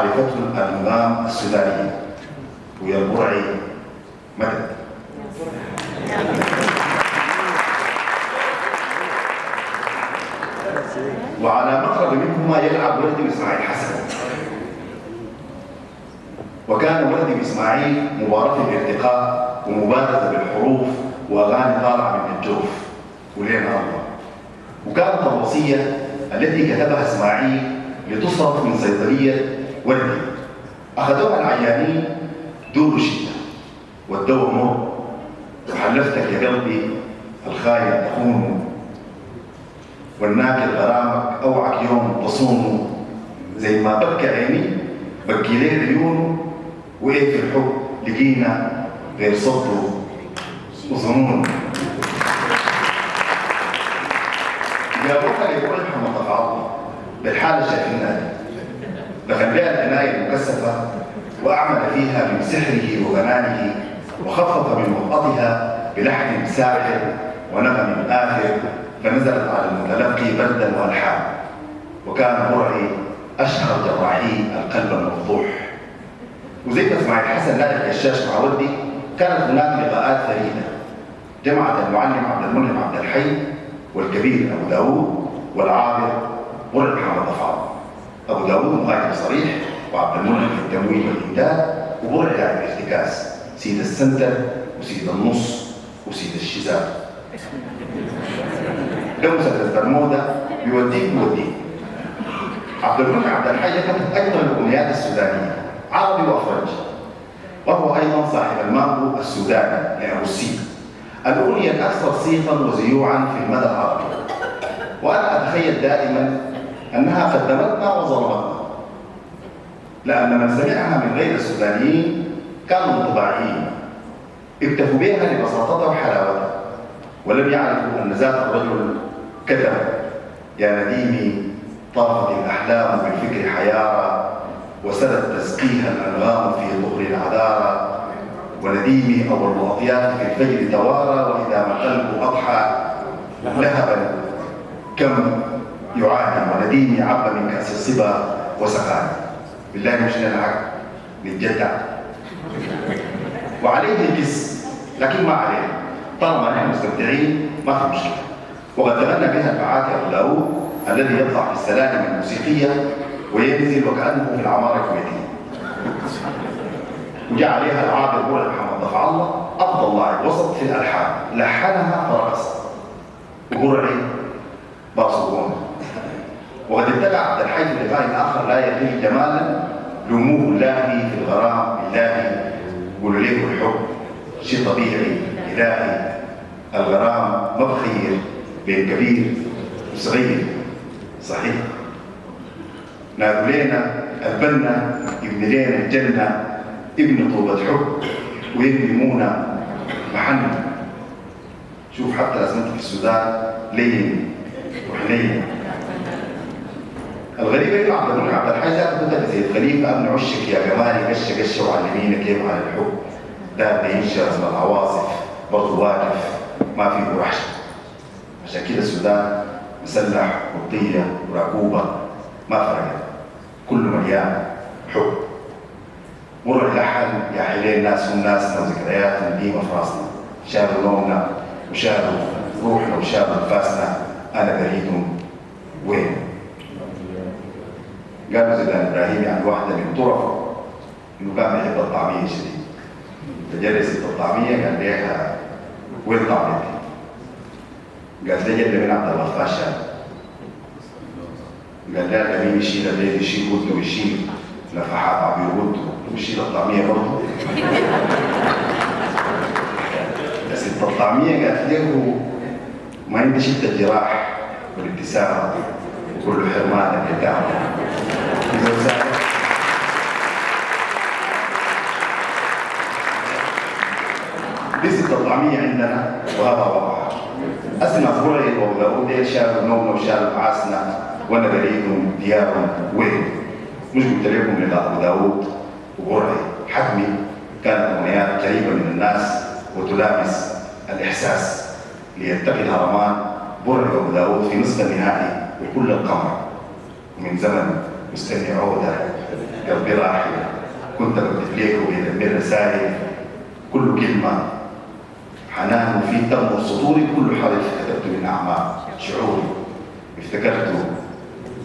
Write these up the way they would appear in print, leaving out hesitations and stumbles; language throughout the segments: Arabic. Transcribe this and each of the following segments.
معرفة النظام السوداني ويا البرعي مدد. وعلى مقرب منهما يلعب ولدي إسماعيل حسن، وكان ولدي إسماعيل مباراة الارتقاء ومبارزة بالحروف وأغاني طالعة من الجوف ولينا الله. وكانت الوصية التي كتبها إسماعيل لتصرف من صيدلية ولدي أخذوها العيانين دور شدة والدواء مر، وحلفتك يا قلبي الخاين تخونه والناكل غرامك أوعك يوم تصونه، زي ما بكى عيني بكي ليه عيونه، وإيه في الحب لقينا غير صده وظنون. جابوها ليقول محمد تفاعل بالحالة شايفينها دي، دخل بها العناية المكثفة وأعمل فيها من سحره وبنانه، وخفف من وطأتها بلحن ساحر ونغم آخر، فنزلت على المتلقي بردا والحان. وكان برعي أشهر جراحي القلب المفضوح. وزي ما إسماعيل حسن لاقي الكشاش مع ودي، كانت هناك لقاءات فريدة جمعت المعلم عبد المنعم عبد الحي والكبير أبو داوود والعابر برعي محمد ضفاعل. أبو داوود مهاجر صريح، وعبد المنعم في التمويل والإمداد، وبرعي لاعب الارتكاز، سيد السنتر وسيد النص وسيد الشزار. لو مسدس برمودا بيوديك. عبد المنعم عبد الحي كتب أجمل الأغنيات السودانية عربي وأفرنجي، وهو أيضا صاحب المانجو السوداني لأبوسي، الأغنية الأكثر صيتا وزيوعا في المدى العربي. وأنا أتخيل دائما أنها قدمتنا وظلمتنا، لأن من سمعها من غير السودانيين كانوا انطباعيين، اكتفوا بها لبساطتها وحلاوتها، ولم يعرفوا أن ذات الرجل كتب: يا نديمي طافت الأحلام بالفكر حيارى، وسرت تسقيها الأنغام في ظهر العذارى، ونديمي أول الأطياف في الفجر توارى، وإذا ما قلبه أضحى لهبا كم يعاني، ونديمي عب من كأس الصبا وسقاني. بالله مش نلعب نتجدع وعليه الجس، لكن ما عليه طالما نحن مستمتعين ما في مشكلة. وقد تغنى بها الفعاتي أبو داوود الذي يطلع في السلالم الموسيقية وينزل وكأنه في العمارة الكويتية. وجاء عليها العابر برعي محمد ضفاعل أفضل لاعب وسط في الألحان، لحنها فرقص وبرعي باصوغون. وقد اتبع عبد الحي في لقاء آخر لا يقل جمالا: لموه الله في الغرام بالله، قولوا له الحب شيء طبيعي إلهي، الغرام ما بخير بين كبير وصغير. صحيح نادوا لنا البنا ابن لنا الجنة، ابن طوبة حب ويرمونا محن. شوف حتى أزمتي في السودان لين وحنين. الغريبة إنه عبد المنعم عبد الحي ذاته بدأ زي الخليفة: أبن عشك يا جمالي قشة قشة وعلمينا كيف على الحب، ده بينشر اسم العواصف برضه واقف ما فيه وحشة. عشان كده السودان مسلح وطية وركوبة ما فرقت، كله مليان حب. مرة لحن: يا حلين ناس هم ناسنا وذكرياتنا ديما في راسنا، شالوا نومنا وشالوا روحنا وشالوا انفاسنا، أنا بريدهم وين؟ قالوا زيدان إبراهيم عن واحدة من طرفه إنه كان يحب الطعمية شديد، فجلست الطعمية قال لها: وين طعميتي؟ قال: ده جل من عبد الله فاشل. قال لها: مين يشيل الليل يشيل وده ويشيل نفحات عبير وده ويشيل الطعمية برضه؟ بس الطعمية قالت له: ما انت شلت الجراح والابتسامة وكل حرمانك الدعوة. بست الطعمية عندنا وهذا وضعها. أسمع برعي وأبو داوود شالوا نومنا وشالوا معاسنا وأنا بريدهم ديارهم وين؟ مش قلت لكم لله أبو داوود وبرعي حتمي كانت أغنيات قريبة من الناس وتلامس الإحساس، ليلتقي الهرمان برعي وأبو داوود في نصف النهائي وكل القمر، ومن زمن مستني عودة قلبي راحل، كنت بكتب لك وبيدمر رسائل، كل كلمة حنان وفي تم سطوري، كل حرف كتبت من أعماق شعوري، افتكرته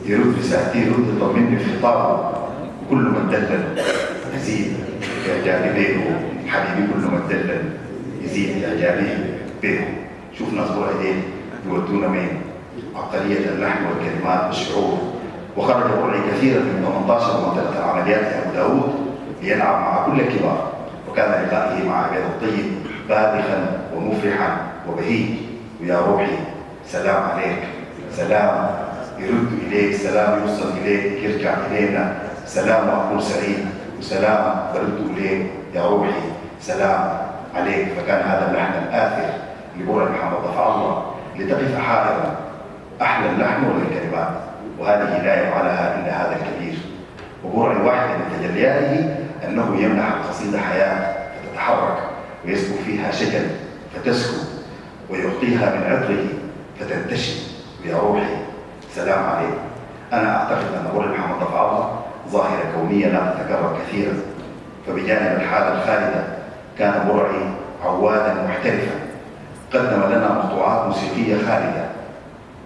يرد رسالتي، يرد يطمني في خطابه، وكل ما اتدلل يزيد إعجابي به، حبيبي كل ما اتدلل يزيد إعجابي به. شوف ناس برعي يودونا مين؟ عبقرية اللحن والكلمات والشعور. وخرج برعي كثيرا من 18 منطقة العمليات يا أبو داود ليلعب مع كل الكبار، وكان لقائه مع عبيد الطيب باذخا ومفرحا وبهيج. ويا روحي سلام عليك، سلام يرد إليك، سلام يوصل إليك يرجع إلينا، سلام وأكون سعيد، وسلام برد إليك يا روحي سلام عليك. فكان هذا اللحن الآثر لبرعي محمد ضفع الله لتقف حائرا أحلى اللحن ولا الكلمات، وهذه لا يفعلها إلا هذا الكبير. وبرعي واحد من تجلياته أنه يمنح القصيدة حياة فتتحرك، ويسكب فيها شجن فتسكب، ويعطيها من عطره فتنتشي. ويا روحي سلام عليك. أنا أعتقد أن برعي محمد ضفع الله ظاهرة كونية لا تتكرر كثيرا، فبجانب الحالة الخالدة كان برعي عوادا محترفا، قدم لنا مقطوعات موسيقية خالدة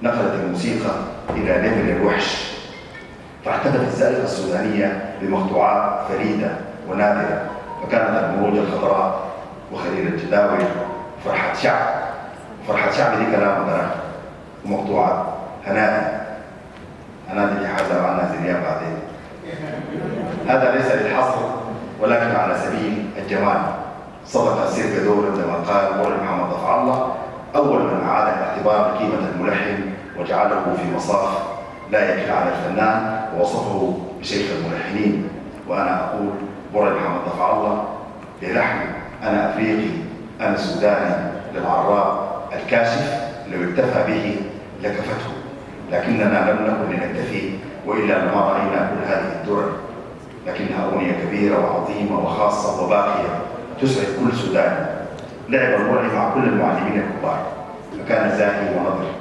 نقلت الموسيقى إلى ليفل الوحش، فاحتفت الزائقة السودانية بمقطوعات فريدة ونادرة، فكانت المروج الخضراء وخليل الجداول فرحة شعب. فرحة شعب دي كلام ترى، ومقطوعات هنادي اللي حازة مع النازلين بعدين. هذا ليس للحصر ولكن على سبيل الجمال. صدق السير بدور عندما قال برعي محمد ضفع الله أول من أعاد الاعتبار بقيمة الملحن وجعله في مصاف لا يكل على الفنان، ووصفه بشيخ الملحنين. وأنا أقول برعي محمد ضفع الله بلحن أنا أفريقي أنا سوداني للعراب الكاشف لو اكتفى به لكفته، لكننا لم نكن لنكتفي وإلا لما رأينا كل هذه الدرر، لكنها أغنية كبيرة وعظيمة وخاصة وباقية تسعد كل سوداني. لعب البرعي مع كل المعلمين الكبار، فكان زاهي ونظر.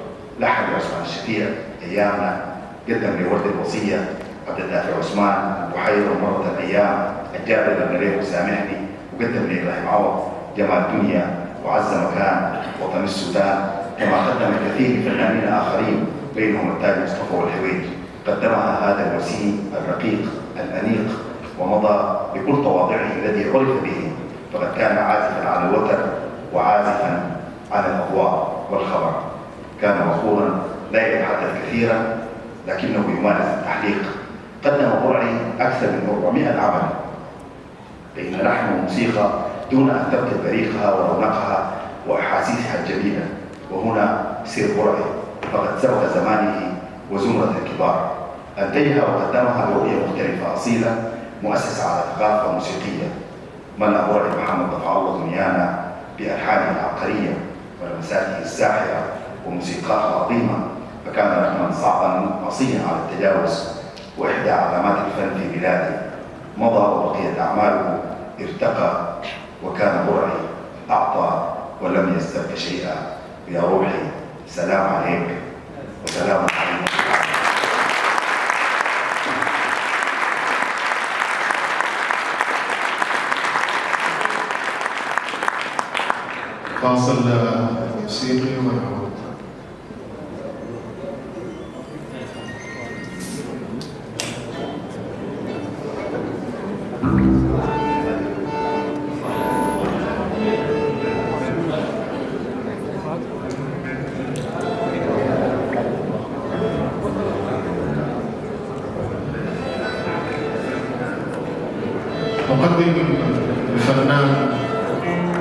لحن عثمان الشفيع أيامنا، قدم لورد الوصية عبد الدافع عثمان، البحيرة مرة الأيام، الجابر بن ليه سامحني، وقدم لإبراهيم عوض جمال الدنيا وعز مكان وطن السودان، كما قدم الكثير من فنانين آخرين بينهم التاج مصطفى والحويج. قدمها هذا الوسيم الرقيق الأنيق ومضى بكل تواضعه الذي عرف به، فقد كان عازفا على الوتر وعازفا على الأضواء والخبر. كان وقورا لا يتحدث كثيرا لكنه يمارس التحليق. قدم برعي أكثر من 400 عمل بين لحن وموسيقى دون أن تبقى بريقها ورونقها وأحاسيسها الجميلة. وهنا سير برعي فقد سبق زمانه وزمرة الكبار، أنتجها وقدمها برؤية مختلفة أصيلة مؤسسة على ثقافة موسيقية. ملأ برعي محمد ضفع الله دنيانا بألحانه العبقرية ولمساته الساحرة وموسيقاه العظيمة، فكان رقما صعبا عصيا على التجاوز وإحدى علامات الفن في بلاده. مضى وبقيت أعماله ارتقى، وكان برعي أعطى ولم يستبق شيئا. يا روحي سلام عليك وسلام عليكم. فاصل موسيقي ونعود. نقدم الفنان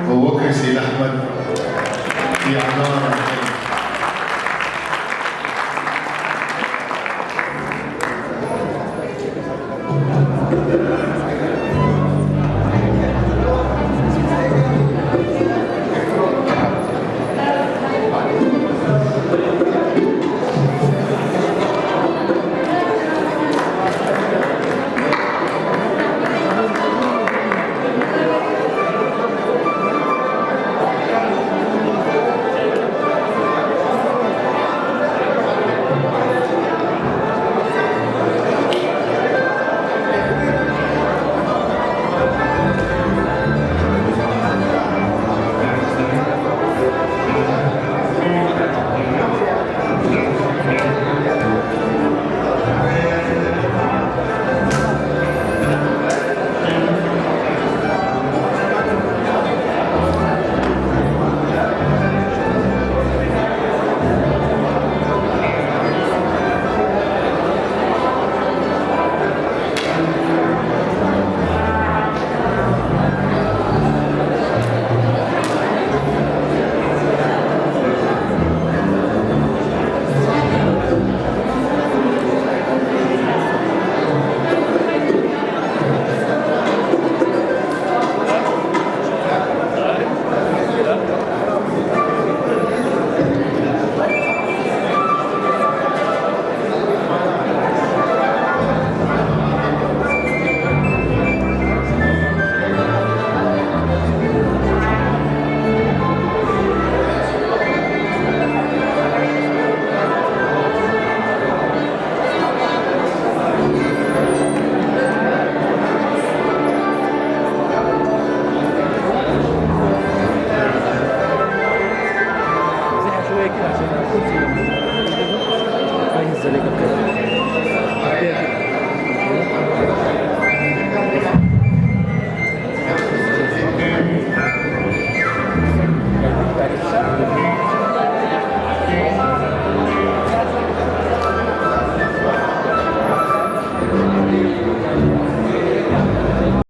أبو بكر سيد أحمد في عمارة الحي. شويه كده عشان الكرسي هيهز عليك كده.